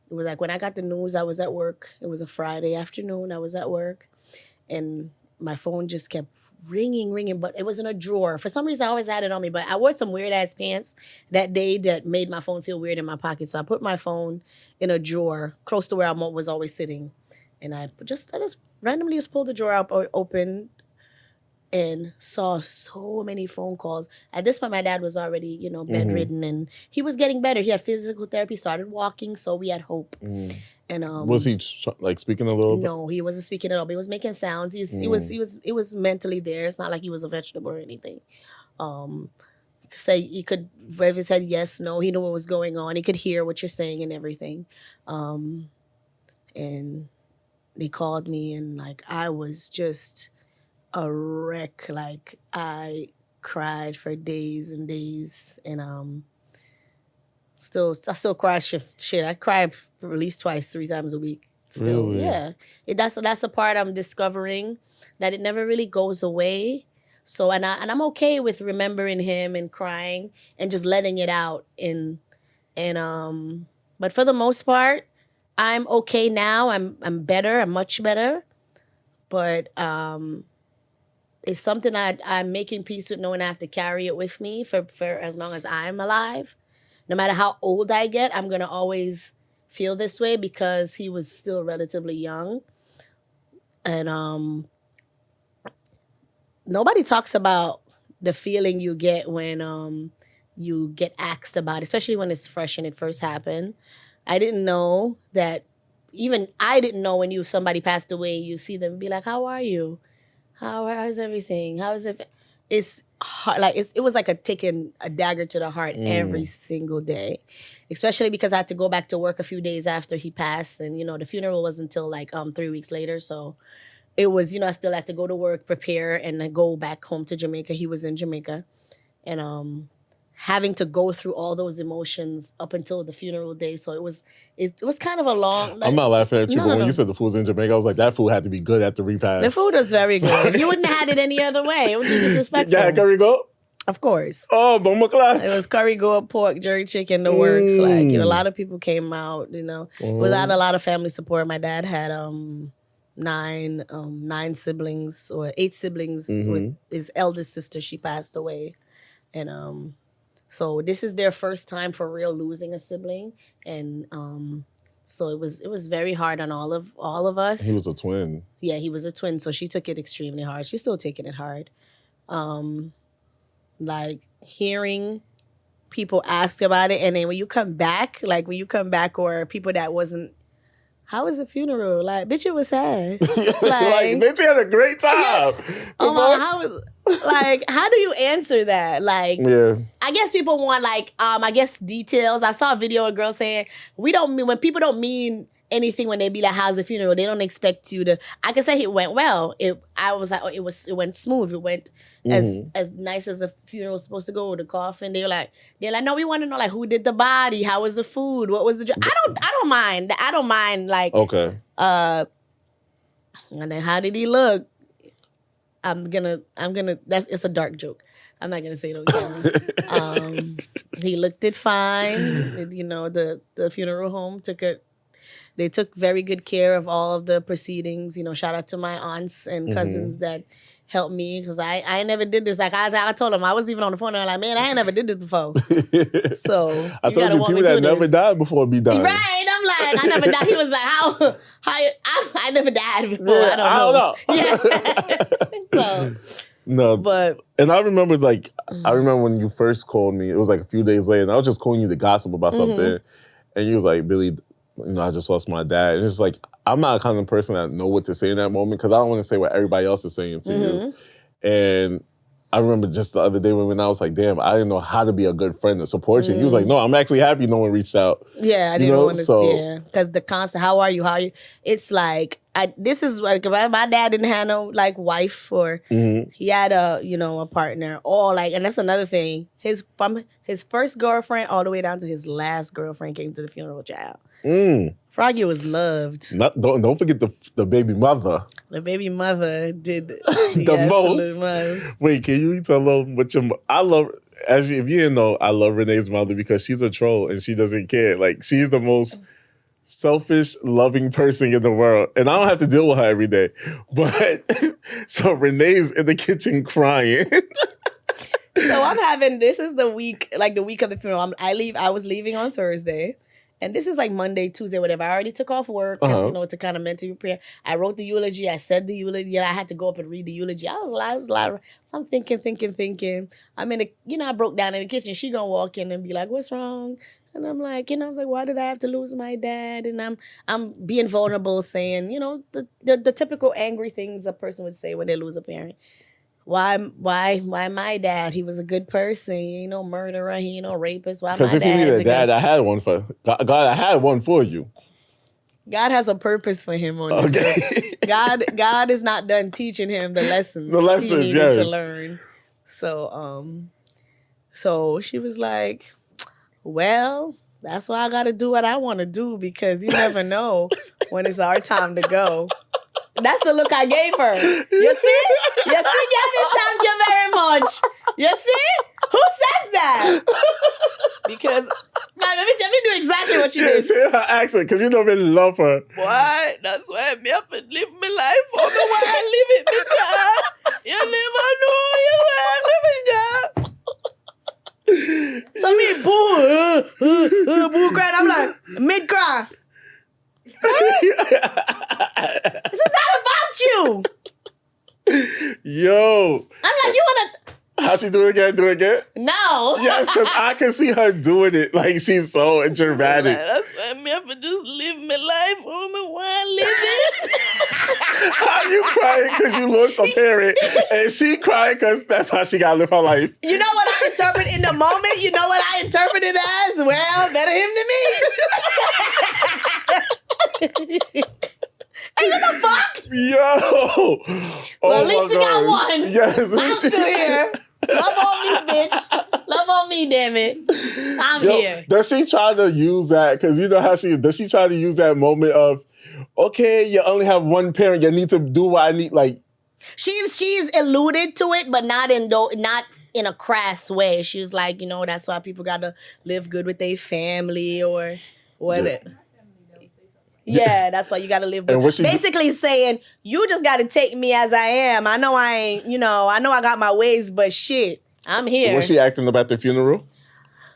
when I got the news. I was at work. It was a Friday afternoon. I was at work, and my phone just kept ringing, but it was in a drawer. For some reason, I always had it on me, but I wore some weird-ass pants that day that made my phone feel weird in my pocket. So I put my phone in a drawer close to where I was always sitting. And I just randomly pulled the drawer up, open, and saw so many phone calls. At this point, my dad was already, bedridden, and he was getting better. He had physical therapy, started walking, so we had hope. And was he speaking a little bit? No, he wasn't speaking at all. But he was making sounds. He was mentally there. It's not like he was a vegetable or anything. He could wave his head yes, no. He knew what was going on. He could hear what you're saying and everything. And they called me, and I was just a wreck. I cried for days and days, and I still cry shit. I cry at least 3 times a week. Still, really? Yeah. That's the part I'm discovering, that it never really goes away. So and I'm okay with remembering him and crying and just letting it out. But for the most part, I'm okay now. I'm better. I'm much better. But it's something I'm making peace with, knowing I have to carry it with me for as long as I'm alive. No matter how old I get, I'm going to always feel this way because he was still relatively young. And nobody talks about the feeling you get when you get asked about it, especially when it's fresh and it first happened. I didn't know that. Even I didn't know when somebody passed away, you see them be like, how are you? How's everything? How is it? It's hard. Like it was like taking a dagger to the heart every single day, especially because I had to go back to work a few days after he passed, and the funeral was until like 3 weeks later. So it was I still had to go to work, prepare, and then go back home to Jamaica. He was in Jamaica, and having to go through all those emotions up until the funeral day. So it was kind of a long. I'm not laughing at you, No, but no, when no. you said the food was in Jamaica, I was like, that food had to be good at the repast. The food was very good. Sorry. You wouldn't have had it any other way. It would be disrespectful. Yeah, curry go? Of course. Oh, bomba class. It was curry goat, pork, jerk chicken, the works. Like, a lot of people came out, Without a lot of family support. My dad had 9 siblings or 8 siblings with his eldest sister. She passed away. And so this is their first time for real losing a sibling. And so it was very hard on all of us. He was a twin. Yeah, he was a twin, so she took it extremely hard. She's still taking it hard. Like hearing people ask about it, and then when you come back, or people that wasn't, how was the funeral? Like, bitch, it was sad. Like, bitch, we had a great time. Oh my, how do you answer that? Like, Yeah. I guess people want details. I saw a video of a girl saying when people don't mean anything when they be like, how's the funeral? They don't expect you to. I can say it went well. I was like, it went smooth. It went as nice as a funeral was supposed to go. The coffin. They're like, no, we want to know like who did the body, how was the food, what was the. I don't mind. I don't mind like. Okay. And then how did he look? I'm gonna. It's a dark joke. I'm not gonna say it on camera. He looked it fine. The funeral home They took very good care of all of the proceedings. Shout out to my aunts and cousins that helped me because I never did this. Like I told them, I was even on the phone and I'm like, man, I ain't never did this before. So I told you people that never died before be dying. Right. I'm like, I never died. He was like, how I never died before. Yeah, I don't know. Yeah. So, No, but and I remember when you first called me. It was like a few days later, and I was just calling you to gossip about something, and you was like, Billy, I just lost my dad. And it's like I'm not the kind of person that know what to say in that moment because I don't want to say what everybody else is saying to you. And I remember just the other day when I was like, damn, I didn't know how to be a good friend and support you. You was like, no, I'm actually happy no one reached out. yeah, I didn't understand because the constant, how are you? It's like this is like my dad didn't have no like wife or he had a partner or like, and that's another thing. From his first girlfriend all the way down to his last girlfriend came to the funeral, child. Froggy was loved. Don't forget the baby mother. The baby mother did the most. Wait, can you tell them what I love? If you didn't know, I love Renay's mother because she's a troll and she doesn't care. Like she's the most selfish, loving person in the world, and I don't have to deal with her every day. But so Renay's in the kitchen crying. So this is the week of the funeral. I was leaving on Thursday. And this is like Monday, Tuesday, whatever. I already took off work, to kind of mentally prepare. I wrote the eulogy. I said the eulogy. I had to go up and read the eulogy. I was loud. So I'm thinking. I'm in I broke down in the kitchen. She gonna walk in and be like, "What's wrong?" And I'm like, I was like, "Why did I have to lose my dad?" And I'm being vulnerable, saying, the typical angry things a person would say when they lose a parent. Why my dad? He was a good person. He ain't no murderer. He ain't no rapist. Why my dad? Because if you need a dad, I had one for God. I had one for you. God has a purpose for him on this earth. God is not done teaching him the lessons. He needed to learn. So she was like, "Well, that's why I got to do what I want to do because you never know when it's our time to go." That's the look I gave her. You see? Gavin? Thank you very much. You see? Who says that? Because, let me do exactly what she did. Say her accent, because you don't really love her. Why? That's why I have to live my life. Oh, no, why I live it, because you never know you are living there. So me, boo crying. I'm like, mid-cry. This is not about you. Yo. I'm like, you wanna. How she do it again? Do it again? No. Yes, because I can see her doing it. Like, she's so dramatic. That's why I'm here for just live my life. Oh, why I live it? How you crying because you lost a parent, and she crying because that's how she got to live her life? You know what I interpret in the moment? You know what I interpret it as? Well, better him than me. Hey, what the fuck? Yo! Well, at least you got one. Yes, I'm still here. Love on me, bitch. Love on me, damn it. I'm here. Does she try to use that? Because you know how does she try to use that moment of, okay, you only have one parent, you need to do what I need, like. She's alluded to it, but not in a crass way. She was like, that's why people gotta live good with their family or whatever. Yeah, that's why you gotta live good. Basically saying, you just gotta take me as I am. I know I ain't, I know I got my ways, but shit, I'm here. Was she acting up at the funeral?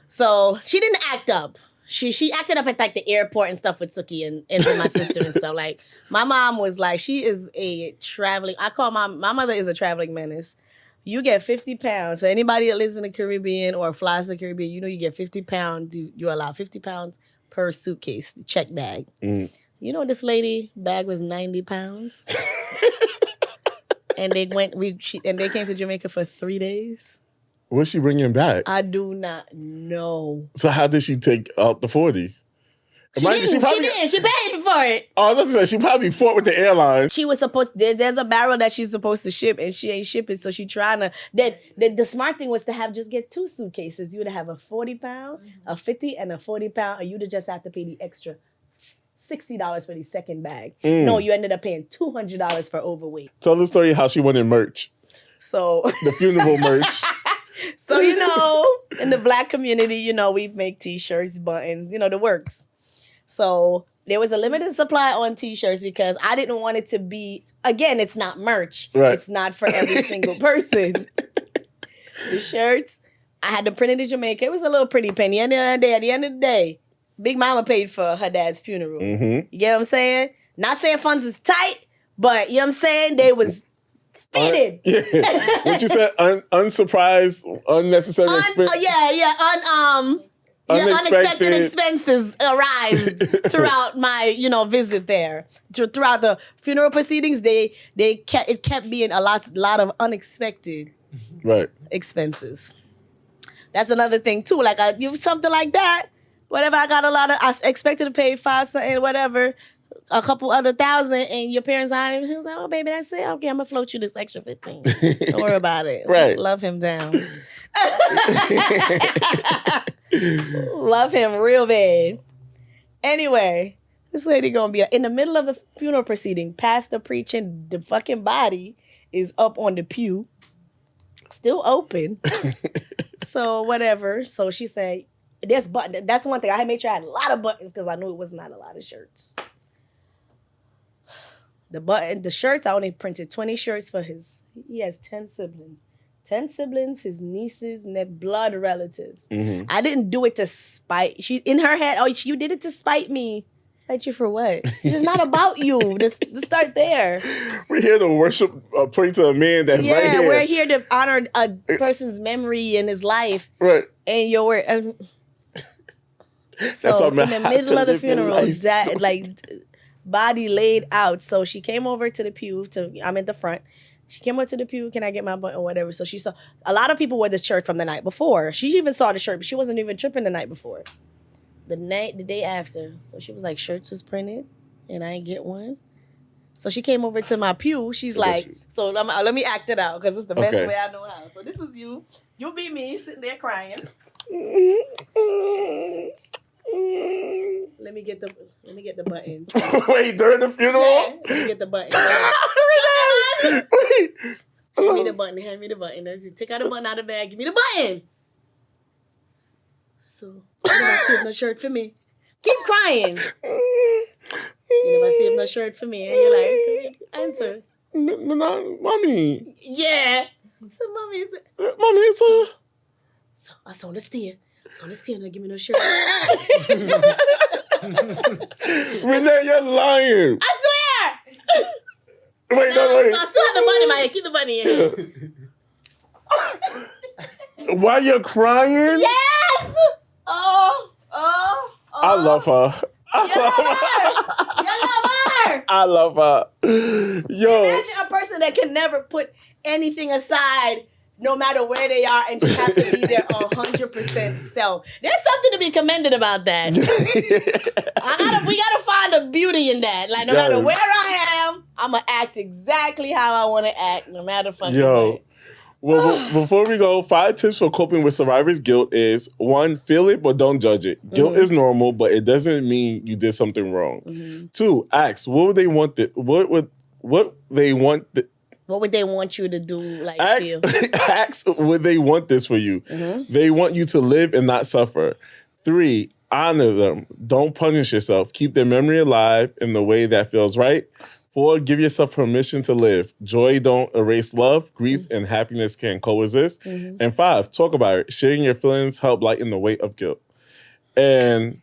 So she didn't act up. She acted up at like the airport and stuff with Suki and with my sister and stuff. Like, my mom was like, she is a traveling, I call my mother is a traveling menace. You get 50 pounds. For anybody that lives in the Caribbean or flies to the Caribbean, you get 50 pounds. You're allowed 50 pounds per suitcase, check bag. Mm. This lady bag was 90 pounds. And they came to Jamaica for 3 days. What's she bringing back? I do not know. So how did she take out the 40? She didn't. She paid for it. Oh, I was about to say, she probably fought with the airline. She was supposed there's a barrel that she's supposed to ship and she ain't shipping, so she trying to. The smart thing was to get 2 suitcases. You would have a 40-pound, a 50, and a 40-pound, and you'd just have to pay the extra $60 for the second bag. No, you ended up paying $200 for overweight. Tell the story how she wanted merch. So the funeral merch. So, in the Black community, we make T-shirts, buttons, the works. So there was a limited supply on T-shirts because I didn't want it to be, again, it's not merch. Right. It's not for every single person. The shirts, I had them printed in Jamaica. It was a little pretty penny. At the end of the day, Big Mama paid for her dad's funeral. Mm-hmm. You get what I'm saying? Not saying funds was tight, but you know what I'm saying? They was fitted. What you said, unsurprised, unnecessary expense. Unexpected expenses arise throughout my, visit there. Throughout the funeral proceedings, it kept being a lot of unexpected expenses. That's another thing too. Like something like that. Whatever, I expected to pay $5 whatever, a couple other thousand, and your parents hired him. He was like, "Oh, baby, that's it. Okay, I'm gonna float you this extra 15. Don't worry about it. Right. Love him down. Love him real bad. Anyway, this lady gonna be in the middle of the funeral proceeding, pastor preaching, the fucking body is up on the pew, still open. So whatever. So she said, "There's button." That's one thing. I had made sure I had a lot of buttons because I knew it was not a lot of shirts. The shirts, I only printed 20 shirts for he has 10 siblings. 10 siblings, his nieces, and their blood relatives. Mm-hmm. I didn't do it to spite. She in her head, you did it to spite me. Spite you for what? This is not about you. Just start there. We're here to worship, pray to a man that's right here. Yeah, we're here to honor a person's memory and his life. Right. And your so in the middle of the funeral, body laid out. So she came over to the pew. I'm in the front. She came up to the pew. Can I get my button or whatever? So she saw a lot of people wore the shirt from the night before. She even saw the shirt, but she wasn't even tripping the night before. The day after. So she was like, shirts was printed, and I ain't get one. So she came over to my pew. She's like, so let me act it out because it's the best way I know how. So this is you. You'll be me sitting there crying. Let me get the buttons. Wait, during the funeral? Yeah, let me get the button. Hand me the button. Take out the button out of the bag. Give me the button. So, you never saved no shirt for me. Keep crying. You never saved no shirt for me. And you're like, answer. Mommy. Yeah. So, mommy, So, I saw the steer. Now give me no shirt. Renay, you're lying. I swear. Wait, no. So I still have the button in my head. Keep the button in your hand. Why you're crying? Yes. Oh. I love her. You love her. I love her. Yo. Imagine a person that can never put anything aside, no matter where they are, and just have to be their 100% self. There's something to be commended about that. We gotta find a beauty in that. Like, no matter where I am, I'm gonna act exactly how I want to act, no matter fucking what. Well, before we go, 5 tips for coping with survivor's guilt is 1, feel it, but don't judge it. Guilt is normal, but it doesn't mean you did something wrong. 2, ask, what would they want you to do, like, feel? Ask, would they want this for you? They want you to live and not suffer. 3, honor them. Don't punish yourself. Keep their memory alive in the way that feels right. 4, give yourself permission to live. Joy don't erase love. Grief and happiness can coexist. And 5, talk about it. Sharing your feelings help lighten the weight of guilt. And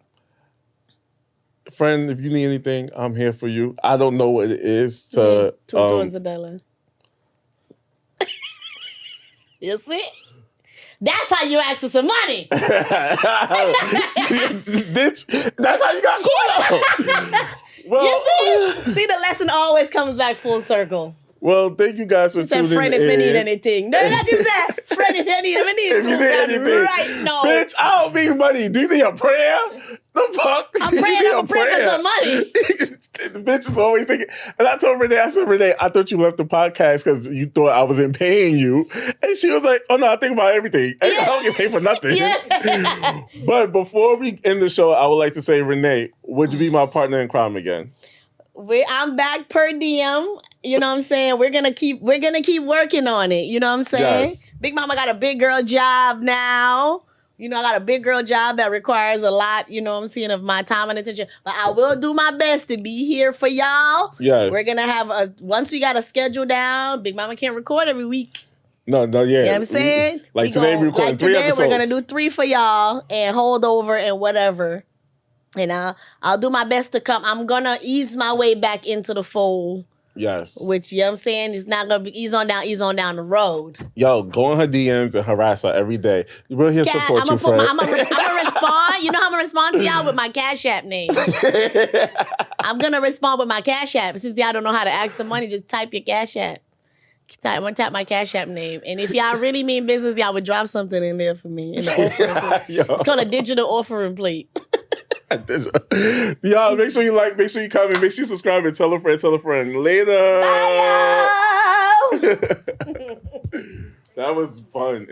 friend, if you need anything, I'm here for you. I don't know what it is to... $2,000. You see? That's how you ask for some money. That's how you got caught. Well, you see? See, the lesson always comes back full circle. Well, thank you guys for tuning in. Friend, if you need anything. No, that's what you said. Friend, if you need anything. Right, no. Bitch, I don't need money. Do you need a prayer? The fuck? I'm praying for some money. The bitch is always thinking. And I told Renay, Renay, I thought you left the podcast because you thought I wasn't paying you. And she was like, oh no, I think about everything. I don't get paid for nothing. Yeah. But before we end the show, I would like to say, Renay, would you be my partner in crime again? I'm back per diem. You know what I'm saying? We're gonna keep working on it. You know what I'm saying? Yes. Big Mama got a big girl job now. You know, I got a big girl job that requires a lot, you know what I'm saying, of my time and attention. But I will do my best to be here for y'all. Yes. We're gonna have once we got a schedule down, Big Mama can't record every week. No, yeah. You know what I'm saying? Today we're recording 3 episodes. We're gonna do 3 for y'all and hold over and whatever. And I'll do my best to come. I'm gonna ease my way back into the fold. Yes. Which, you know what I'm saying, is not going to be ease on down the road. Yo, go on her DMs and harass her every day. We're here to support you, friend. I'm going to respond. You know how I'm going to respond to y'all? With my Cash App name. I'm going to respond with my Cash App. Since y'all don't know how to ask some money, just type your Cash App. I'm going to tap my Cash App name. And if y'all really mean business, y'all would drop something in there for me. In the offering plate. It's called a digital offering plate. Y'all, make sure you like, make sure you comment, make sure you subscribe, and tell a friend. Later. Bye, That was fun.